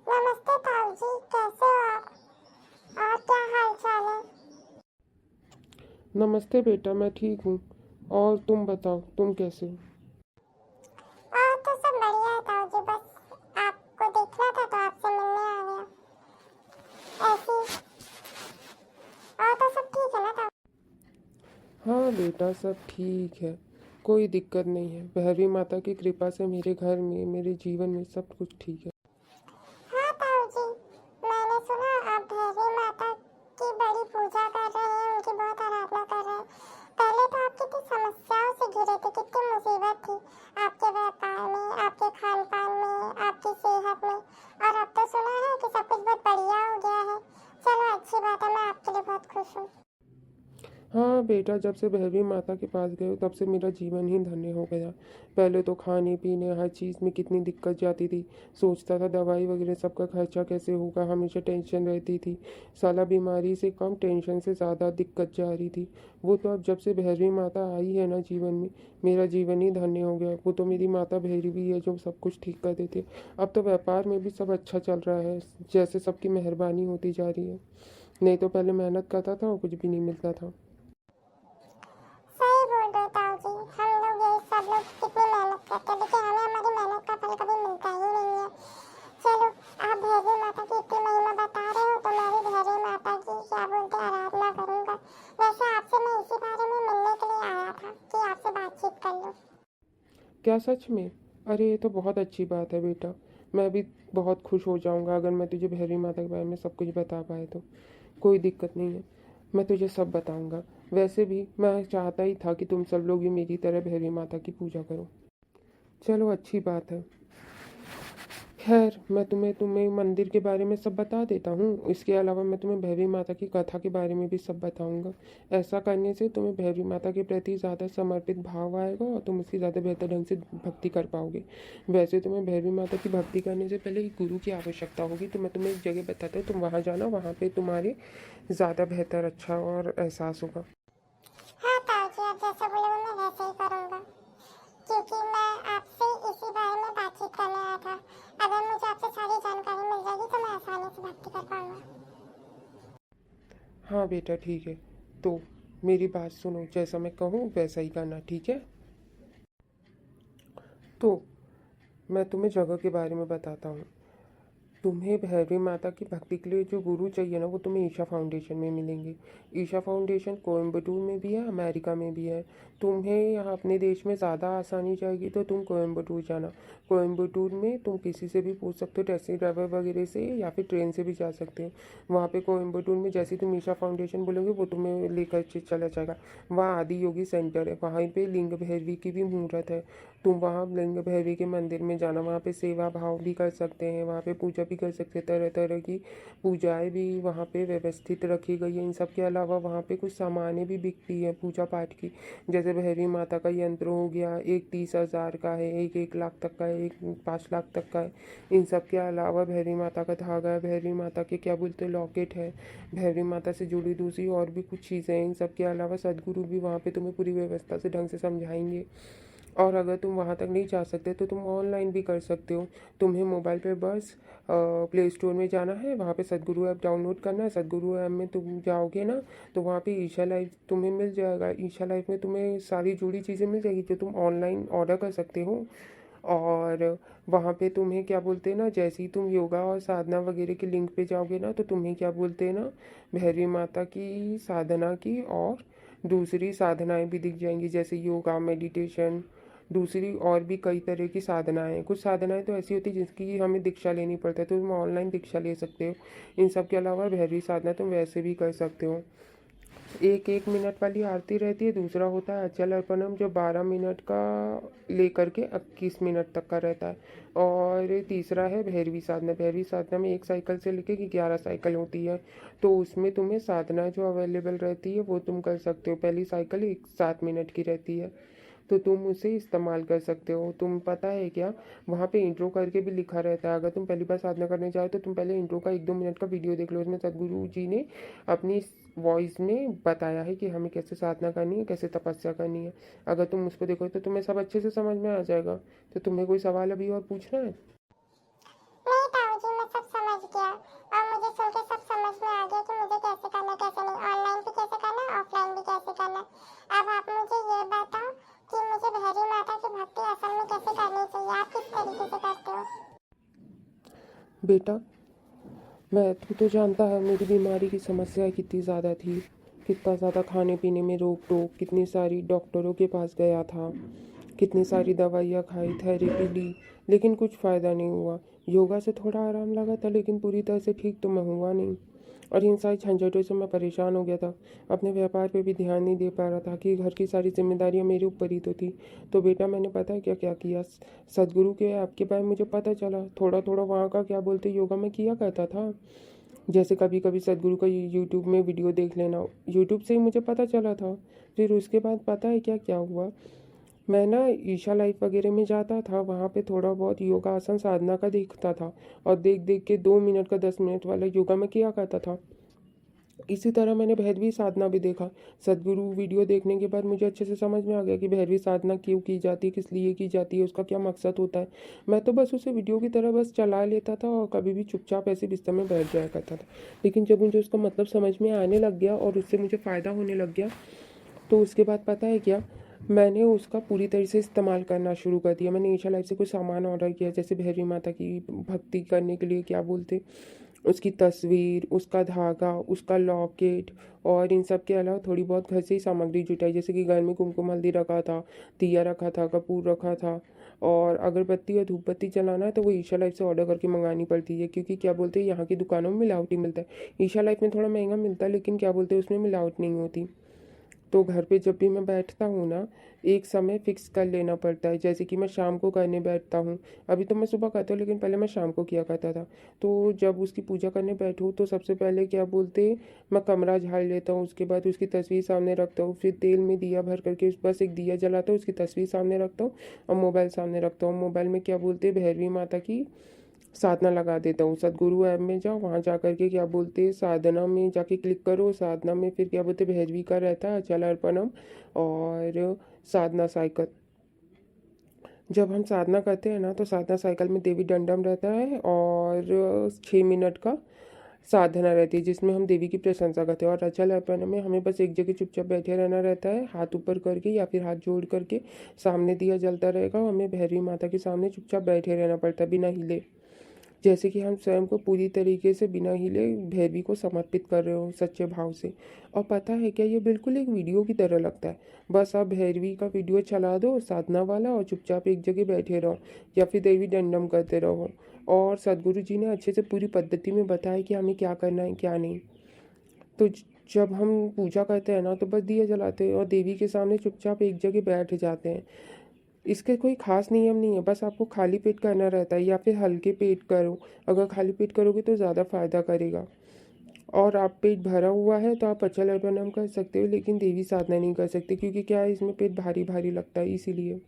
नमस्ते ताऊ जी, कैसे हो आप? और क्या हाल चाल है? नमस्ते बेटा, मैं ठीक हूँ। और तुम बताओ, तुम कैसे हो? और तो सब बढ़िया है ताऊ जी, बस आपको देखना था तो आपसे मिलने आ गया ऐसे ही। और तो सब ठीक है ना ताऊ? हाँ बेटा, सब ठीक है। कोई दिक्कत नहीं है। भैरवी माता की कृपा से मेरे घर में, मेरे जीवन में सब कुछ ठीक है। हाँ ताऊ जी, मैंने सुना आप भैरवी माता की बड़ी पूजा कर रहे हैं, उनकी बहुत आराधना कर रहे हैं। पहले तो आप कितनी समस्याओं से घिरे थे, कितनी मुसीबत थी आपके व्यापार में, आपके खान पान में, आपकी सेहत में, और अब तो सुना है कि सब कुछ बहुत बढ़िया हो गया है। चलो अच्छी बात है, मैं आपके लिए बहुत खुश हूँ। हाँ बेटा, जब से भैरवी माता के पास गए तब से मेरा जीवन ही धन्य हो गया। पहले तो खाने पीने हर चीज़ में कितनी दिक्कत जाती थी। सोचता था दवाई वगैरह सबका खर्चा कैसे होगा, हमेशा टेंशन रहती थी। साला बीमारी से कम, टेंशन से ज़्यादा दिक्कत जा रही थी। वो तो अब जब से भैरवी माता आई है ना जीवन में, मेरा जीवन ही धन्य हो गया। वो तो मेरी माता भैरवी है जो सब कुछ ठीक कर देती है। अब तो व्यापार में भी सब अच्छा चल रहा है, जैसे सबकी मेहरबानी होती जा रही है। नहीं तो पहले मेहनत करता था और कुछ भी नहीं मिलता था। सही बोल रहे हो ताऊ जी, हम लोग यही सब लोग कितनी मेहनत करते हैं लेकिन हमें हमारी मेहनत का फल कभी मिलता ही नहीं है। चलो, आप भैरवी माता की इतनी महिमा बता रहे हो तो मैं भी भैरवी माता की क्या बोलते हैं आराधना करूंगा। वैसे आपसे मैं इसी बारे में मिलने के लिए आया था कि आपसे बातचीत कर लूं। क्या सच में? अरे ये तो बहुत अच्छी बात है बेटा। मैं भी बहुत खुश हो जाऊंगा अगर मैं तुझे भैरवी माता के बारे में सब कुछ बता पाए तो। कोई दिक्कत नहीं है, मैं तुझे सब बताऊंगा। वैसे भी मैं चाहता ही था कि तुम सब लोग भी मेरी तरह भैरवी माता की पूजा करो। चलो अच्छी बात है। खैर, मैं तुम्हें तुम्हें मंदिर के बारे में सब बता देता हूँ। इसके अलावा मैं तुम्हें भैरवी माता की कथा के बारे में भी सब बताऊँगा। ऐसा करने से तुम्हें भैरवी माता के प्रति ज़्यादा समर्पित भाव आएगा और तुम उसकी ज़्यादा बेहतर ढंग से भक्ति कर पाओगे। वैसे तुम्हें भैरवी माता की भक्ति करने से पहले एक गुरु की आवश्यकता होगी, तो मैं तुम्हें एक जगह बताता हूँ, तुम वहाँ जाना। वहाँ पर तुम्हारे ज़्यादा बेहतर, अच्छा और एहसास होगा। हाँ ताऊ जी, आप जैसे बोले मैं वैसे ही करूंगा, क्योंकि मैं आपसे इसी बारे में बातचीत करने आया था। अगर मुझे आपसे सारी जानकारी मिल जाएगी तो मैं आसानी से भक्ति कर पाऊंगा। हाँ बेटा ठीक है। तो मेरी बात सुनो, जैसा मैं कहूँ वैसा ही करना, ठीक है? तो मैं तुम्हें जगह के बारे में बताता हूँ। तुम्हें भैरवी माता की भक्ति के लिए जो गुरु चाहिए ना, वो तुम्हें ईशा फाउंडेशन में मिलेंगे। ईशा फाउंडेशन कोयम्बटूर में भी है, अमेरिका में भी है। तुम्हें यहाँ अपने देश में ज़्यादा आसानी जाएगी तो तुम कोयम्बटूर जाना। कोयम्बटूर में तुम किसी से भी पूछ सकते हो, टैक्सी ड्राइवर वगैरह से, या फिर ट्रेन से भी जा सकते हो। वहाँ पे कोयम्बटूर में जैसे तुम ईशा फाउंडेशन बोलोगे वो तुम्हें लेकर चला जाएगा। वहाँ आदि योगी सेंटर है, वहाँ पे लिंग भैरवी की भी मूर्त है। तुम वहाँ लिंग भैरवी के मंदिर में जाना, वहाँ पे सेवा भाव भी कर सकते हैं, वहाँ पे पूजा भी कर सकते हैं। तरह तरह की पूजाएं भी वहाँ पे व्यवस्थित रखी गई है। इन सब के अलावा वहाँ पे कुछ सामानें भी बिकती है पूजा पाठ की। जैसे भैरवी माता का यंत्र हो गया, एक 30,000 का है, एक 1 लाख तक का है, एक 5 लाख तक का है। इन सब के अलावा भैरवी माता का धागा है, भैरवी माता के क्या बोलते हैं लॉकेट है, भैरवी माता से जुड़ी दूसरी और भी कुछ चीज़ें हैं। इन सब के अलावा सदगुरु भी वहाँ पे तुम्हें पूरी व्यवस्था से ढंग से समझाएंगे। और अगर तुम वहाँ तक नहीं जा सकते तो तुम ऑनलाइन भी कर सकते हो। तुम्हें मोबाइल पे बस प्ले स्टोर में जाना है, वहाँ पे सदगुरु ऐप डाउनलोड करना है। सदगुरु ऐप में तुम जाओगे ना, तो वहाँ पे ईशा लाइव तुम्हें मिल जाएगा। ईशा लाइव में तुम्हें सारी जुड़ी चीज़ें मिल जाएगी जो तुम ऑनलाइन ऑर्डर कर सकते हो। और वहाँ पे तुम्हें क्या बोलते हैं ना, जैसे ही तुम योगा और साधना वगैरह के लिंक पे जाओगे ना, तो तुम्हें क्या बोलते हैं ना, भैरवी माता की साधना की और दूसरी साधनाएं भी दिख जाएंगी, जैसे योगा, मेडिटेशन, दूसरी और भी कई तरह की साधनाएं हैं। कुछ साधनाएं तो ऐसी होती है जिसकी हमें दीक्षा लेनी पड़ती है, तो तुम ऑनलाइन दीक्षा ले सकते हो। इन सब के अलावा भैरवी साधना तुम वैसे भी कर सकते हो। एक 1 मिनट वाली आरती रहती है, दूसरा होता है अचल अर्पणम जो 12 मिनट का लेकर के 21 मिनट तक का रहता है। और तीसरा है भैरवी साधना। भैरवी साधना में 1 साइकिल से लेकर 11 साइकिल होती है। तो उसमें तुम्हें साधना जो अवेलेबल रहती है वो तुम कर सकते हो। पहली साइकिल 7 मिनट की रहती है, तो तुम उसे इस्तेमाल कर सकते हो। तुम पता है क्या, वहाँ पे इंट्रो करके भी लिखा रहता है। अगर तुम पहली बार साधना करने जाओ तो तुम पहले इंट्रो का 1-2 मिनट का वीडियो देख लो। उसमें सदगुरु जी ने अपनी वॉइस में बताया है कि हमें कैसे साधना करनी है, कैसे तपस्या करनी है। अगर तुम उस पर देखो तो तुम्हें सब अच्छे से समझ में आ जाएगा। तो तुम्हें कोई सवाल अभी और पूछना है? नहीं ताऊ जी, मैं सब समझ गया और मुझे सुन के सब समझ में आ गया कि मुझे कैसे करना कैसे नहीं, ऑनलाइन भी कैसे करना ऑफलाइन भी कैसे करना। अब आप मुझे ये बताओ कि मुझे भैरवी माता की भक्ति असल में कैसे करनी चाहिए, आप किस तरीके से करते हो? बेटा, मैं तू तो जानता है मेरी बीमारी की समस्या कितनी ज़्यादा थी, कितना ज़्यादा खाने पीने में रोक टोक, कितनी सारी डॉक्टरों के पास गया था, कितनी सारी दवाइयाँ खाई, थेरेपी ली, लेकिन कुछ फ़ायदा नहीं हुआ। योगा से थोड़ा आराम लगा था लेकिन पूरी तरह से ठीक तो मैं हुआ नहीं। और इन सारी झंझटों से मैं परेशान हो गया था। अपने व्यापार पे भी ध्यान नहीं दे पा रहा था कि घर की सारी जिम्मेदारियां मेरे ऊपर ही तो थी। तो बेटा मैंने पता है क्या क्या किया, सदगुरु के ऐप के बारे में मुझे पता चला। थोड़ा थोड़ा वहाँ का क्या बोलते योगा में किया करता था। जैसे कभी कभी सदगुरु का यूट्यूब में वीडियो देख लेना, यूट्यूब से ही मुझे पता चला था। फिर उसके बाद पता है क्या क्या हुआ, मैं ना ईशा लाइफ वगैरह में जाता था, वहाँ पे थोड़ा बहुत योगा आसन साधना का देखता था और देख देख के 2 मिनट का 10 मिनट वाला योगा मैं किया करता था। इसी तरह मैंने भैरवी साधना भी देखा। सदगुरु वीडियो देखने के बाद मुझे अच्छे से समझ में आ गया कि भैरवी साधना क्यों की जाती है, किस लिए की जाती है, उसका क्या मकसद होता है। मैं तो बस उसे वीडियो की तरह बस चला लेता था और कभी भी चुपचाप ऐसे बिस्तर में बैठ जाया करता था। लेकिन जब मुझे उसका मतलब समझ में आने लग गया और उससे मुझे फ़ायदा होने लग गया, तो उसके बाद पता है क्या, मैंने उसका पूरी तरह से इस्तेमाल करना शुरू कर दिया। मैंने ईशा लाइफ से कुछ सामान ऑर्डर किया, जैसे भैरवी माता की भक्ति करने के लिए क्या बोलते, उसकी तस्वीर, उसका धागा, उसका लॉकेट और इन सब के अलावा थोड़ी बहुत घर से ही सामग्री जुटाई, जैसे कि घर में कुमकुम हल्दी रखा था, दिया रखा था, कपूर रखा था और अगरबत्ती और धूप बत्ती जलाना है तो वो ईशा लाइफ से ऑर्डर करके मंगानी पड़ती है, क्योंकि क्या बोलते हैं यहाँ की दुकानों में मिलावटी मिलता है। ईशा लाइफ में थोड़ा महंगा मिलता है लेकिन क्या बोलते हैं उसमें मिलावट नहीं होती। तो घर पे जब भी मैं बैठता हूँ ना, एक समय फिक्स कर लेना पड़ता है, जैसे कि मैं शाम को करने बैठता हूँ। अभी तो मैं सुबह करता हूँ लेकिन पहले मैं शाम को किया करता था। तो जब उसकी पूजा करने बैठूँ तो सबसे पहले क्या बोलते, मैं कमरा झाड़ लेता हूँ, उसके बाद उसकी तस्वीर सामने रखता हूँ, फिर तेल में दिया भर करके बस एक दिया जलाता हूँ, उसकी तस्वीर सामने रखता हूँ और मोबाइल सामने रखता हूँ। मोबाइल में क्या बोलते भैरवी माता की साधना लगा देता हूँ। सदगुरु ऐप में जाओ, वहाँ जा कर के क्या बोलते साधना में जाके क्लिक करो, साधना में फिर क्या बोलते भैरवी का रहता है अचल अर्पणम और साधना साइकिल। जब हम साधना करते हैं ना तो साधना साइकिल में देवी दंडम रहता है और 6 मिनट का साधना रहती है जिसमें हम देवी की प्रशंसा करते हैं। और अचल अर्पण में हमें बस एक जगह चुपचाप बैठे रहना रहता है, हाथ ऊपर करके या फिर हाथ जोड़ करके, सामने दिया जलता रहेगा और हमें भैरवी माता के सामने चुपचाप बैठे रहना पड़ता है बिना हिले, जैसे कि हम स्वयं को पूरी तरीके से बिना हिले भैरवी को समर्पित कर रहे हो सच्चे भाव से। और पता है क्या, ये बिल्कुल एक वीडियो की तरह लगता है। बस आप भैरवी का वीडियो चला दो साधना वाला और चुपचाप एक जगह बैठे रहो या फिर देवी दंडम करते रहो। और सदगुरु जी ने अच्छे से पूरी पद्धति में बताया कि हमें क्या करना है क्या नहीं। तो जब हम पूजा करते हैं ना तो बस दिया जलाते हैं और देवी के सामने चुपचाप एक जगह बैठ जाते हैं। इसके कोई खास नियम नहीं है, बस आपको खाली पेट करना रहता है या फिर हल्के पेट करो। अगर खाली पेट करोगे तो ज़्यादा फायदा करेगा। और आप पेट भरा हुआ है तो आप अचल अर्पणम कर सकते हो लेकिन देवी साधना नहीं कर सकते, क्योंकि क्या है इसमें पेट भारी भारी लगता है इसीलिए।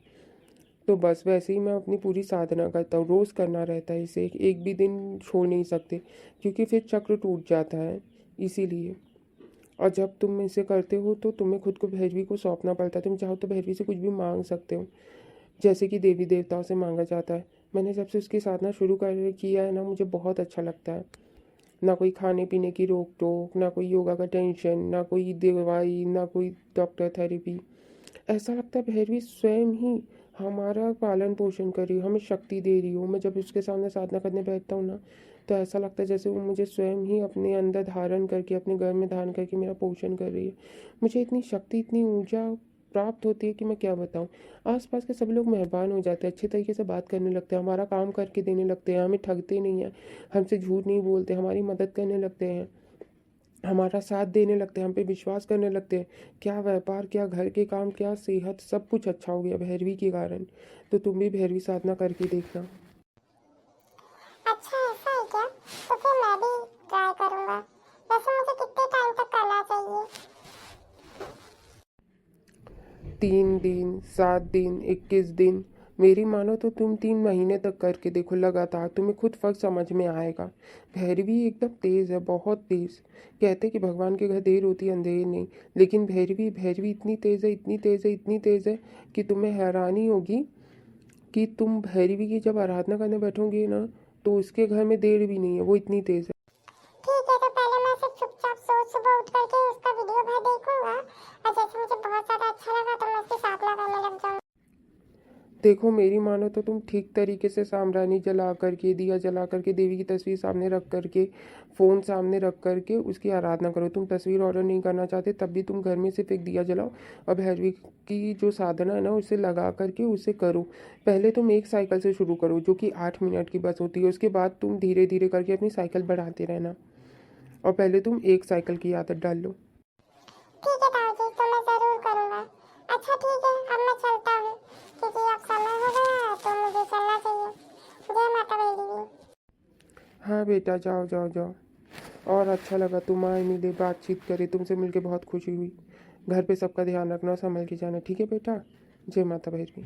तो बस वैसे ही मैं अपनी पूरी साधना करता हूँ, रोज़ करना रहता है इसे, एक भी दिन छोड़ नहीं सकते क्योंकि फिर चक्र टूट जाता है इसीलिए। और जब तुम इसे करते हो तो तुम्हें खुद को भैरवी को सौंपना पड़ता है। तुम चाहो तो भैरवी से कुछ भी मांग सकते हो, जैसे कि देवी देवताओं से मांगा जाता है। मैंने जब से उसकी साधना शुरू कर किया है ना, मुझे बहुत अच्छा लगता है। ना कोई खाने पीने की रोक टोक, ना कोई योगा का टेंशन, ना कोई दवाई, ना कोई डॉक्टर थेरेपी। ऐसा लगता है भैरवी स्वयं ही हमारा पालन पोषण कर रही हो, हमें शक्ति दे रही हो। मैं जब उसके सामने साधना करने बैठता हूँ ना तो ऐसा लगता है जैसे वो मुझे स्वयं ही अपने अंदर धारण करके, अपने घर में धारण करके मेरा पोषण कर रही है। मुझे इतनी शक्ति, इतनी ऊर्जा प्राप्त होती है कि मैं क्या बताऊँ। आसपास के सब लोग मेहरबान हो जाते हैं, अच्छे तरीके से बात करने लगते हैं, हमारा काम करके देने लगते हैं, हमें ठगते नहीं हैं, हमसे झूठ नहीं बोलते, हमारी मदद करने लगते हैं, हमारा साथ देने लगते हैं, हम पे विश्वास करने लगते हैं। क्या व्यापार, क्या घर के काम, क्या सेहत, सब कुछ अच्छा हो गया भैरवी के कारण। तो तुम भी भैरवी साधना करके देखना। अच्छा ऐसा है क्या? तो फिर मैं भी ट्राई करूँगा। वैसे मुझे कितने टाइम तक करना चाहिए? 3 दिन, 7 दिन, 21 दिन, मेरी मानो तो तुम 3 महीने तक करके देखो लगातार, तुम्हें खुद फर्क समझ में आएगा। भैरवी एकदम तेज है, बहुत तेज। कहते कि भगवान के घर देर होती है अंधेर नहीं, लेकिन भैरवी भैरवी इतनी तेज है, इतनी तेज है, इतनी तेज है कि तुम्हें हैरानी होगी कि तुम भैरवी की जब आराधना करने बैठोगे ना तो उसके घर में देर भी नहीं है, वो इतनी तेज़ है। ठीक है, तो पहले मैं सिर्फ चुपचाप सोच सुबह उठ करके उसका वीडियो भर देखूंगा, और जैसे मुझे बहुत ज़्यादा अच्छा लगा तो मैं उसकी साधना करने लग जाऊंगा। देखो मेरी मानो तो तुम ठीक तरीके से साम्रानी जला करके, दिया जला करके, देवी की तस्वीर सामने रख करके, फ़ोन सामने रख करके उसकी आराधना करो। तुम तस्वीर ऑर्डर नहीं करना चाहते तब भी तुम घर में सिर्फ एक दिया जलाओ और भैरवी की जो साधना है ना उसे लगा करके उसे करो। पहले तुम एक साइकिल से शुरू करो जो कि 8 मिनट की बस होती है, उसके बाद तुम धीरे धीरे करके अपनी साइकिल बढ़ाते रहना, और पहले तुम एक साइकिल की आदत डाल लो। ठीक है ताऊ जी, तो मैं ज़रूर करूंगा। अच्छा ठीक है, अब मैं चलता हूँ क्योंकि अब समय हो गया है तो मुझे चलना चाहिए। जय माता भैरवी। हाँ बेटा, जाओ जाओ जाओ। और अच्छा लगा तुम आए, मिले, बातचीत करे, तुमसे मिलके बहुत खुशी हुई। घर पे सबका ध्यान रखना और संभल के जाना, ठीक है बेटा। जय माता भैरवी।